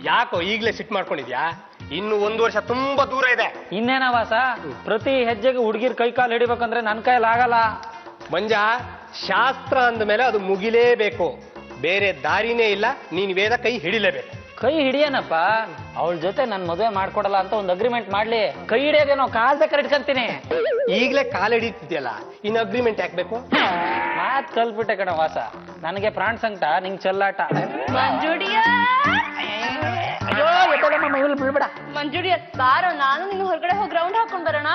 ಯಾಕೋ ಈಗ್ಲೇ ಸಿಟ್ ಮಾಡ್ಕೊಂಡಿದ್ಯಾ? ಇನ್ನು 1 ವರ್ಷ ತುಂಬಾ ದೂರ ಇದೆ. ಇನ್ನೇನ ವಾಸ, ಪ್ರತಿ ಹೆಜ್ಜೆಗೆ ಹುಡುಗಿರ್ ಕೈ ಕಾಲು ಹಿಡಿಬೇಕಂದ್ರೆ ನನ್ ಕೈಯಲ್ಲಿ ಆಗಲ್ಲ. ಮಂಜ, ಶಾಸ್ತ್ರ ಅಂದ ಮೇಲೆ ಅದು ಮುಗಿಲೇಬೇಕು, ಬೇರೆ ದಾರಿನೇ ಇಲ್ಲ. ನೀನ್ ವೇದ ಕೈ ಹಿಡಿಲೇಬೇಕು. ಕೈ ಹಿಡಿಯನಪ್ಪ, ಅವಳ ಜೊತೆ ನನ್ ಮದುವೆ ಮಾಡ್ಕೊಡಲ್ಲ ಅಂತ ಒಂದು ಅಗ್ರಿಮೆಂಟ್ ಮಾಡ್ಲಿ. ಕೈ ಹಿಡಿಯೋದೇನೋ ಕಾಲ್ ಬೇಕಾದ್ರೆ ಇಟ್ಕೊಂತೀನಿ. ಈಗ್ಲೇ ಕಾಲ್ ಹಿಡಿತಿದ್ಯಲ್ಲ, ಇನ್ನು ಅಗ್ರಿಮೆಂಟ್ ಹಾಕ್ಬೇಕು. ಮಾತ್ ಕಲ್ಬಿಟ್ಟೆ ಕಣ ವಾಸ, ನನಗೆ ಪ್ರಾಣ ಸಂಕಟ, ನಿಂಗ್ ಚೆಲ್ಲಾಟ. ಬಿಡ್ಬೇಡ ಮಂಜುಡಿಯರ್, ಬಾರೋ, ನಾನು ನಿನ್ನ ಹೊರಗಡೆ ಹೋಗಿ ರೌಂಡ್ ಹಾಕೊಂಡ್ ಬರೋಣ.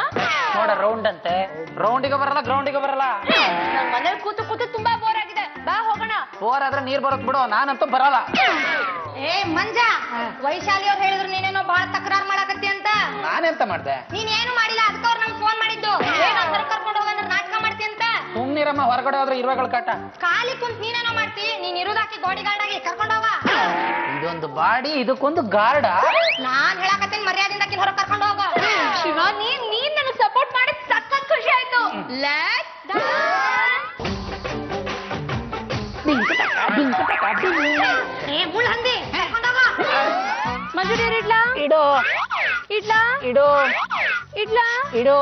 ನೋಡ, ರೌಂಡ್ ಅಂತೆ, ರೌಂಡಿಗೆ ಬರಲ್ಲ, ಗ್ರೌಂಡಿಗೆ ಬರಲ್ಲ. ನನ್ ಮನೇಲಿ ಕೂತು ಕೂತು ತುಂಬಾ ಬೋರ್ ಆಗಿದೆ, ಬಾ ಹೋಗೋಣ. ಬೋರ್ ಆದ್ರೆ ನೀರ್ ಬರೋದ್ ಬಿಡು, ನಾನಂತೂ ಬರಲ್ಲ. ಏ ಮಂಜ, ವೈಶಾಲಿ ಅವ್ರು ಹೇಳಿದ್ರು ನೀನೇನೋ ಬಹಳ ತಕರಾರು ಮಾಡಕತ್ತಿ ಅಂತ. ನಾನೆಂತ ಮಾಡ್ದೆ? ನೀನ್ ಏನು ಮಾಡಿಲ್ಲ, ಅದಕ್ಕೆ ಅವ್ರು ನಂಗೆ ಫೋನ್ ಮಾಡಿದ್ದು. ಏನೋ ಹೊರ ಕರ್ಕೊಂಡು ಹೋಗಂದ್ರೆ ನಾಟಕ ಮಾಡ್ತಿ ಅಂತ. ಸುಮ್ನಿರಮ್ಮ, ಹೊರಗಡೆ ಹೋದ್ರೆ ಇರುವೆಗಳ ಕಾಟ. ಖಾಲಿ ಕುಂತ್ ನೀನೇನೋ ಮಾಡ್ತಿ, ನೀನ್ ಇರುದಾಕಿ ಗೋಡಿ ಗಾರ್ಡಾಗಿ ಕರ್ಕೊಂಡು ಹೋಗ. ಇದೊಂದು ಬಾಡಿ, ಇದಕ್ಕೊಂದು ಗಾರ್ಡ. ನಾನ್ ಹೇಳಕತ್ತೀನಿ, ಮರ್ಯಾದಿಂದ ಹೊರ ಕರ್ಕೊಂಡು ಹೋಗ. ಶಿವ, ನೀನ್ ನನಗ್ ಸಪೋರ್ಟ್ ಮಾಡಿ ಸಖತ್ ಖುಷಿ ಆಯ್ತು. ಏ ಮುಳ್ಳು ಹಂದಿ, ಕರ್ಕೊಂಡು ಹೋಗ. ಮಂಜುಡಿಯರ್, ಇಡ್ಲಾ ಇಡು ಇಡ್ಲಾ ಇಡು ಇಡ್ಲಾ ಇಡು.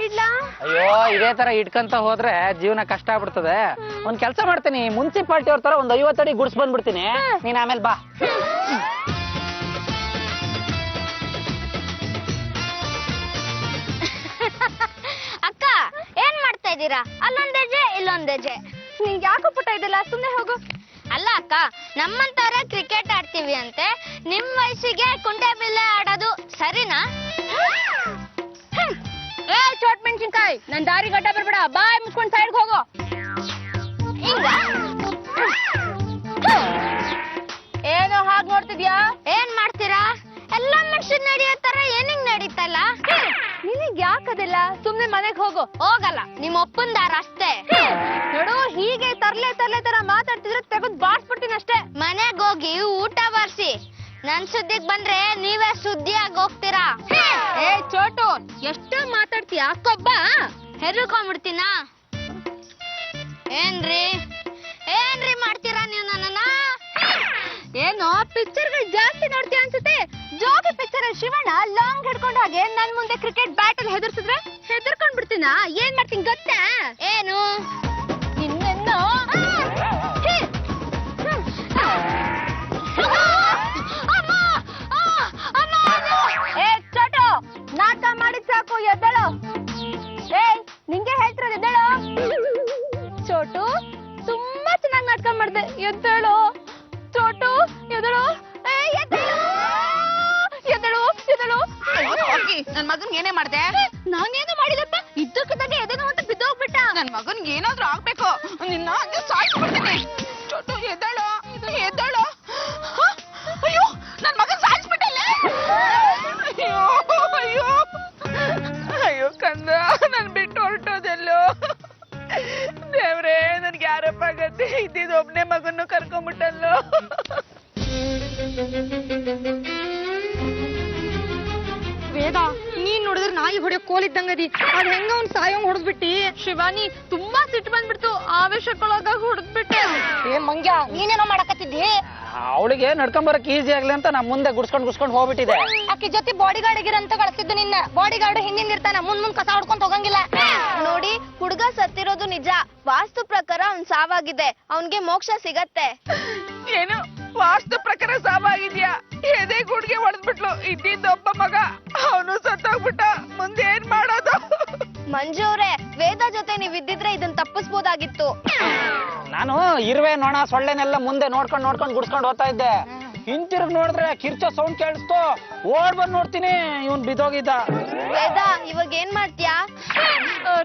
ಇಡ್ಲಾ? ಅಯ್ಯೋ, ಇದೇ ತರ ಇಟ್ಕಂತ ಹೋದ್ರೆ ಜೀವನ ಕಷ್ಟ ಆಗ್ಬಿಡ್ತದೆ. ಒಂದ್ ಕೆಲ್ಸ ಮಾಡ್ತೀನಿ, ಮುನ್ಸಿಪಾಲ್ಟಿ ಅವ್ರ ತರ ಒಂದ್ 50 ಅಡಿ ಗುಡ್ಸ್ ಬಂದ್ಬಿಡ್ತೀನಿ, ನೀನ್ ಆಮೇಲೆ ಬಾ. ಅಕ್ಕ, ಏನ್ ಮಾಡ್ತಾ ಇದ್ದೀರಾ? ಅಲ್ಲೊಂದ್ ಹೆಜ್ಜೆ, ಇಲ್ಲೊಂದ್ ಹೆಜ್ಜೆ. ನಿಂಗೆ ಯಾಕೋ ಪುಟ್ಟ ಇದೆಲ್ಲ, ಸುಮ್ನೆ ಹೋಗು. ಅಲ್ಲ ಅಕ್ಕ, ನಮ್ಮಂತವ್ರೆ ಕ್ರಿಕೆಟ್ ಆಡ್ತೀವಿ ಅಂತೆ, ನಿಮ್ ವಯಸ್ಸಿಗೆ ಕುಂಟೆ ಬಿಲ್ಲೆ ಆಡೋದು ಸರಿನಾ? ಏ ಚೋಟ್ ಮೆಣಸಿನ್ಕಾಯಿ, ನನ್ ದಾರಿ ಗಡ್ಡ ಬರ್ಬೇಡ, ಬಾಯ್ ಮುಚ್ಕೊಂಡ್ ಸೈಡ್ಗೆ ಹೋಗೋ. ಹಿಂಗ ಏನೋ ಹಾಗೆ ನೋಡ್ತಿದ್ಯಾ? ಏನ್ ಮಾಡ್ತೀರಾ? ಎಲ್ಲ ಮನುಷ್ಯನ್ ನಡೆಯೋ ತರ ಏನಿಂಗ್ ನಡೀತಲ್ಲ. ನಿನಗ್ ಯಾಕದೆಲ್ಲ ಸುಮ್ನೆ ಮನೆಗ್ ಹೋಗು. ಹೋಗಲ್ಲ, ನಿಮ್ಮ ಒಪ್ಪಂದಾರ ಅಷ್ಟೇ. ನೋಡು, ಹೀಗೆ ತರ್ಲೆ ತರ ಮಾತಾಡ್ತಿದ್ರೆ ತೆಗೆದು ಬಾರ್ಸ್ಬಿಡ್ತೀನಿ ಅಷ್ಟೇ. ಮನೆಗ್ ಹೋಗಿ ಊಟ ಬಾರ್ಸಿ. ನನ್ ಸುದ್ದಿಗ್ ಬಂದ್ರೆ ನೀವೇ ಸುದ್ದಿಯಾಗಿ ಹೋಗ್ತೀರಾ. ಏ ಚೋಟು, ಎಷ್ಟು ಮಾತಾಡ್ತೀಯ? ಕೊಬ್ಬ ಹೆದರ್ಕೊಂಡ್ಬಿಡ್ತೀನ. ಏನ್ರಿ ಮಾಡ್ತೀರಾ ನೀವು ನನ್ನನ್ನ? ಏನೋ ಪಿಕ್ಚರ್ಗಳು ಜಾಸ್ತಿ ನೋಡ್ತೀಯ ಅನ್ಸುತ್ತೆ. ಜೋಗಿ ಪಿಕ್ಚರ್ ಅಲ್ಲಿ ಶಿವಣ್ಣ ಲಾಂಗ್ ಹಿಡ್ಕೊಂಡ ಹಾಗೆ ನನ್ ಮುಂದೆ ಕ್ರಿಕೆಟ್ ಬ್ಯಾಟ್ ಅಲ್ಲಿ ಹೆದರ್ಸಿದ್ರೆ ಹೆದರ್ಕೊಂಡ್ ಬಿಡ್ತೀನ. ಏನ್ ಮಾಡ್ತೀನಿ ಗೊತ್ತಾ? ಏನು ನಿನ್ನನ್ನು ಏ ಚೋಟು, ನಾಟಕ ಮಾಡಿದ್ ಸಾಕು, ಎದ್ದಳು. ಏ ನಿಂಗೆ ಹೇಳ್ತಿರೋದು, ಎದ್ದಳು. ಚೋಟು, ತುಂಬಾ ಚೆನ್ನಾಗಿ ನಾಟಕ ಮಾಡ್ದೆ, ಎದ್ದಳು. ಚೋಟು, ಎದ್ದಳು. ನನ್ ಮಗನ್ ಏನೇ ಮಾಡ್ದೆ? ನಾನೇನು ಮಾಡಿದಪ್ಪ? ಇದ್ದಕ್ಕಿದ್ದಂಗೆ ಎದೆನೋ ಅಂತ ಬಿದ್ದೋಗ್ಬಿಟ್ಟ. ನನ್ ಮಗನ್ ಏನಾದ್ರೂ ಆಗ್ಬೇಕು, ನಿನ್ನ ಹಂಗೆ ಸಾಯಿಸ್ಬಿಡ್ತೀನಿ. ಚೋಟು, ಎದ್ದಳು. ಹ? ಅಯ್ಯೋ, ನನ್ ಮಗನ್ ಸಾಯಿಸ್ಬಿಟ್ಟಲ್ಲ. ಅಯ್ಯೋ ಕಂದ, ನನ್ ಬಿಟ್ಟು ಹೊರಟೋದೆಲ್ಲೋ. ದೇವ್ರೇ, ನನ್ಗೆ ಯಾರಪ್ಪ ಗತಿ, ಇದ್ದಿದ್ ಒಬ್ನೇ ಮಗನ್ನು ಕರ್ಕೊಂಡ್ಬಿಟ್ಟಲ್ಲೋ. ವೇದ, ನೀನ್ ನೋಡಿದ್ರೆ ನಾಯಿ ಹೊಡೆಯೋ ಕೋಲಿದ್ದಂಗದಿ. ಅದ್ ಹೆಂಗ ಅವ್ನ್ ಸಾಯೋಂಗ್ ಹೊಡೆದ್ಬಿಟ್ಟಿ. ಶಿವಾನಿ, ತುಂಬಾ ಸಿಟ್ಟು ಬಂದ್ಬಿಡ್ತು, ಆವೇಶಕ್ಕೊಳಗಾಗ ಹೊಡೆದ್ಬಿಟ್ಟೆ. ಏ ಮಂಗ್ಯ, ನೀನೇನೋ ಮಾಡಕತ್ತಿದ್ದಿ? ಅವಳಿಗೆ ನಡ್ಕೊಂಬರಕ್ ಈಸಿ ಆಗ್ಲಿ ಅಂತ ನಾ ಮುಂದೆ ಗುಡ್ಸ್ಕೊಂಡ್ ಹೋಗ್ಬಿಟ್ಟಿದೆ. ಆಕಿ ಜೊತೆ ಬಾಡಿ ಗಾರ್ಡ್ ಕಳಿಸ್ತಿದ್ದು ನಿನ್ನ. ಬಾಡಿ ಗಾರ್ಡ್ ಹಿಂದಿಂದ ಇರ್ತಾನ, ಮುಂದ್ ಕಸ ಹೊಡ್ಕೊಂತ ಹೋಗಂಗಿಲ್ಲ. ನೋಡಿ, ಹುಡುಗ ಸತ್ತಿರೋದು ನಿಜ. ವಾಸ್ತು ಪ್ರಕಾರ ಅವ್ನ್ ಸಾವಾಗಿದೆ. ಅವ್ನ್ಗೆ ಮೋಕ್ಷ ಸಿಗತ್ತೆ. ಏನು ವಾಸ್ತು ಪ್ರಕಾರ ಸಾವಾಗಿದ್ಯಾ? ಎದೆ ಗುಡ್ಗೆ ಹೊಡೆದ್ಬಿಟ್ಲು, ಇದ್ದಿದ್ದ ಒಬ್ಬ ಮಗ, ಅವನು ಸತ್ತೋಗ್ಬಿಟ್ಟ. ಮುಂದೆ ಏನ್ ಮಾಡೋದು? ಮಂಜು ಅವ್ರೆ, ವೇದ ಜೊತೆ ನೀವ್ ಇದ್ದಿದ್ರೆ ಇದನ್ ತಪ್ಪಿಸ್ಬೋದಾಗಿತ್ತು. ನಾನು ಇರುವೆ ನೊಣ ಸೊಳ್ಳೆನೆಲ್ಲ ಮುಂದೆ ನೋಡ್ಕೊಂಡ್ ಗುಡ್ಸ್ಕೊಂಡ್ ಹೋಗ್ತಾ ಇದ್ದೆ. ಹಿಂತಿರುಗ್ ನೋಡಿದ್ರೆ ಕಿರ್ಚೋ ಸೌಂಡ್ ಕೇಳಿಸ್ತು. ಓಡ್ ಬಂದ್ ನೋಡ್ತೀನಿ, ಇವನ್ ಬಿದ್ದೋಗಿದ್ದ. ವೇದ, ಇವಾಗ ಏನ್ ಮಾಡ್ತೀಯಾ?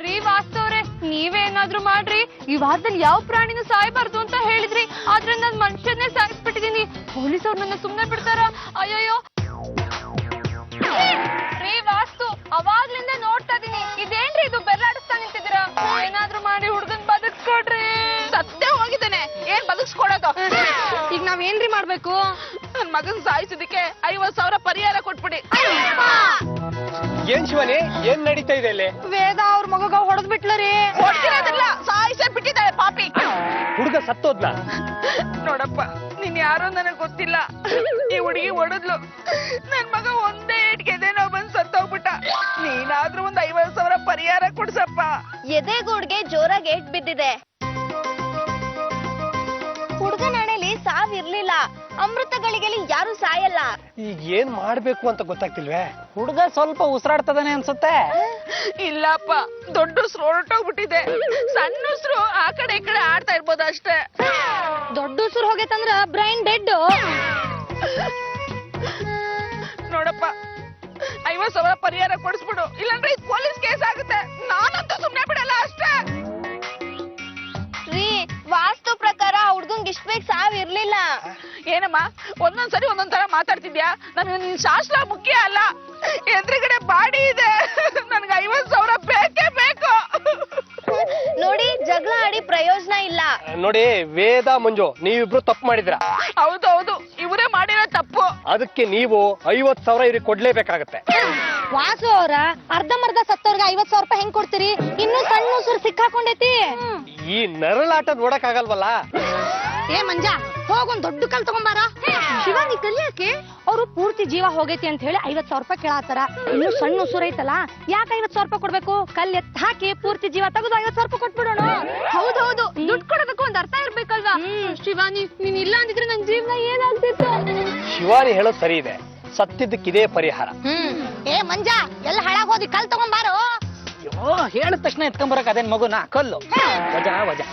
ರೀ ವಾಸ್ತವ್ರೆ, ನೀವೇನಾದ್ರೂ ಮಾಡ್ರಿ. ಈ ವಾರದಲ್ಲಿ ಯಾವ ಪ್ರಾಣಿನೂ ಸಾಯ್ಬಾರ್ದು ಅಂತ ಹೇಳಿದ್ರಿ, ಆದ್ರೆ ನಾನ್ ಮನುಷ್ಯನ್ನೇ ಸಾಯಿಸ್ಬಿಟ್ಟಿದೀನಿ. ಪೊಲೀಸವ್ರು ನನ್ನ ಸುಮ್ನೆ ಬಿಡ್ತಾರ? ಅಯ್ಯಯ್ಯೋ ರೀ ವಾಸ್ತು, ಅವಾಗ್ಲಿಂದ ನೋಡ್ತಾ ಇದೀನಿ. ಇದೇನ್ರಿ ಇದು, ಬೆಲ್ಲಾಡಿಸ್ತಾ ನಿಂತಿದ್ದೀರಾ? ಏನಾದ್ರೂ ಮಾಡಿ ಹುಡ್ಗನ್ ಬದುಕ್ಸ್ಕೊಡ್ರಿ. ಸತ್ತೇ ಹೋಗಿದ್ದೇನೆ, ಏನ್ ಬದುಕ್ಸ್ಕೊಡೋದು? ಈಗ ನಾವೇನ್ರಿ ಮಾಡ್ಬೇಕು? ನನ್ ಮಗನ್ ಸಾಯಿಸಿದಕ್ಕೆ 50,000 ಪರಿಹಾರ ಕೊಟ್ಬಿಡಿ. ಏನ್ ಶಿವನಿ, ಏನ್ ನಡೀತಾ ಇದೆ ಇಲ್ಲಿ? ವೇದ ಅವ್ರ ಮಗ ಹೊಡೆದ್ ಬಿಟ್ಲರಿ. ಹೊಡ್ತಿರೋದಿಲ್ಲ, ಸಾಯಿಸೇ ಬಿಟ್ಟಿದ್ದಾಳೆ ಪಾಪಿ. ಹುಡುಗ ಸತ್ತೋದ್ನ? ನೋಡಪ್ಪ, ನೀನ್ ಯಾರೋ ನನಗ್ ಗೊತ್ತಿಲ್ಲ. ಈ ಹುಡುಗಿ ಹೊಡೆದ್ಲು, ನನ್ ಮಗ ಒಂದೇ ಏಟ್ಗೆ ಎದೆ ನೋವು ಬಂದ್ ಸತ್ತೋಗ್ಬಿಟ್ಟ. ನೀನಾದ್ರೂ ಒಂದ್ 50,000 ಪರಿಹಾರ ಕೊಡ್ಸಪ್ಪ. ಎದೆಗೂಡ್ಗೆ ಜೋರಾಗಿ ಏಟ್ ಬಿದ್ದಿದೆ. ಹುಡುಗನ ಹಣೆಲಿ ಸಾವಿರ್ಲಿಲ್ಲ. ಅಮೃತಗಳಿಗೆಲ್ಲಿ ಯಾರು ಸಾಯಲ್ಲ. ಈಗ ಏನ್ ಮಾಡ್ಬೇಕು ಅಂತ ಗೊತ್ತಾಗ್ತಿಲ್ವೇ? ಹುಡುಗ ಸ್ವಲ್ಪ ಉಸಿರಾಡ್ತದಾನೆ ಅನ್ಸುತ್ತೆ. ಇಲ್ಲಪ್ಪ, ದೊಡ್ಡ ಉಸ್ರು ಹೊರಟೋಗ್ಬಿಟ್ಟಿದೆ. ಸಣ್ಣ ಉಸ್ರು ಆ ಕಡೆ ಈ ಕಡೆ ಆಡ್ತಾ ಇರ್ಬೋದು ಅಷ್ಟೇ. ದೊಡ್ಡ ಉಸಿರು ಹೋಗೈತಂದ್ರ ಬ್ರೈನ್ ಡೆಡ್. ನೋಡಪ್ಪ, 50,000 ಪರಿಹಾರ ಕೊಡಿಸ್ಬಿಡು, ಇಲ್ಲಾಂದ್ರೆ ಇದು ಪೊಲೀಸ್ ಕೇಸ್ ಆಗುತ್ತೆ. ನಾನಂತೂ ಸುಮ್ನೆ ಬಿಡಲ್ಲ ಅಷ್ಟೇ. ರೀ, ವಾಸ್ತು ಪ್ರಕಾರ ಹುಡ್ಗಂಗ್ ಇಷ್ಟ ಬೇಗ ಸಾವಿರ್ಲಿಲ್ಲ. ಏನಮ್ಮ, ಒಂದೊಂದ್ಸರಿ ಒಂದೊಂದ್ ತರ ಮಾತಾಡ್ತಿದ್ಯಾ? ನನಗೆ ನಿನ್ ಶಾಸ್ತ್ರ ಮುಖ್ಯ ಅಲ್ಲ, ಎದುರುಗಡೆ ಬಾಡಿ ಇದೆ. ನನ್ಗೆ 50,000 ಬೇಕೇ ಬೇಕು. ನೋಡಿ, ಜಗಳ ಆಡಿ ಪ್ರಯೋಜನ ಇಲ್ಲ. ನೋಡಿ ವೇದ, ಮಂಜು, ನೀವಿಬ್ರು ತಪ್ಪು ಮಾಡಿದ್ರ. ಹೌದೌದು, ಇವರೇ ಮಾಡಿರೋ ತಪ್ಪು. ಅದಕ್ಕೆ ನೀವು 50,000 ಇವ್ರಿಗೆ ಕೊಡ್ಲೇಬೇಕಾಗತ್ತೆ. ವಾಸು ಅವ್ರ ಅರ್ಧಂಬರ್ಧ ಸತ್ತವ್ರಿಗೆ 50,000 ರೂಪಾಯಿ ಹೆಂಗ್ ಕೊಡ್ತೀರಿ? ಇನ್ನೂ ಸಣ್ಣ ಉಸಿರು ಸಿಕ್ಕಾಕೊಂಡೈತಿ. ಈ ನರಳಾಟ ನೋಡಕ್ ಆಗಲ್ವಲ್ಲ? ಏ ಮಂಜ, ಹೋಗೊಂದ್ ದೊಡ್ಡ ಕಲ್ ತಗೊಂಬಾರ. ಶಿವಾನಿ ಕಲಿಯಾಕೆ? ಅವ್ರು ಪೂರ್ತಿ ಜೀವ ಹೋಗೈತಿ ಅಂತ ಹೇಳಿ 50,000 ರೂಪಾಯಿ ಕೇಳಾತಾರ. ಇನ್ನು ಸಣ್ಣ ಉಸುರು ಐತಲ್ಲ, ಯಾಕೆ 50,000 ರೂಪಾಯಿ ಕೊಡ್ಬೇಕು? ಕಲ್ ಎತ್ ಹಾಕಿ ಪೂರ್ತಿ ಜೀವ ತೆಗೆದು 50,000 ರೂಪಾಯಿ ಕೊಟ್ಬಿಡೋಣ. ಹೌದೌದು, ದುಡ್ಡು ಕೊಡೋದಕ್ಕೂ ಒಂದ್ ಅರ್ಥ ಇರ್ಬೇಕಲ್ವಾ? ಶಿವಾನಿ, ನೀನ್ ಇಲ್ಲ ಅಂದಿದ್ರೆ ನನ್ ಜೀವನ ಏನಾಗ್ತಿತ್ತು? ಶಿವಾನಿ ಹೇಳೋದ್ ಸರಿ ಇದೆ, ಸತ್ತಿದ್ದಕ್ಕಿದೇ ಪರಿಹಾರ. ಏ ಮಂಜ, ಎಲ್ಲ ಹಾಳಾಗೋದಿ, ಕಲ್ ತಗೊಂಬಾರೋ. ಹೇಳಿದ ತಕ್ಷಣ ಎತ್ಕೊಂಬರಕ್ ಅದೇನ್ ಮಗುನ ಕಲ್ಲು. ವಜಾ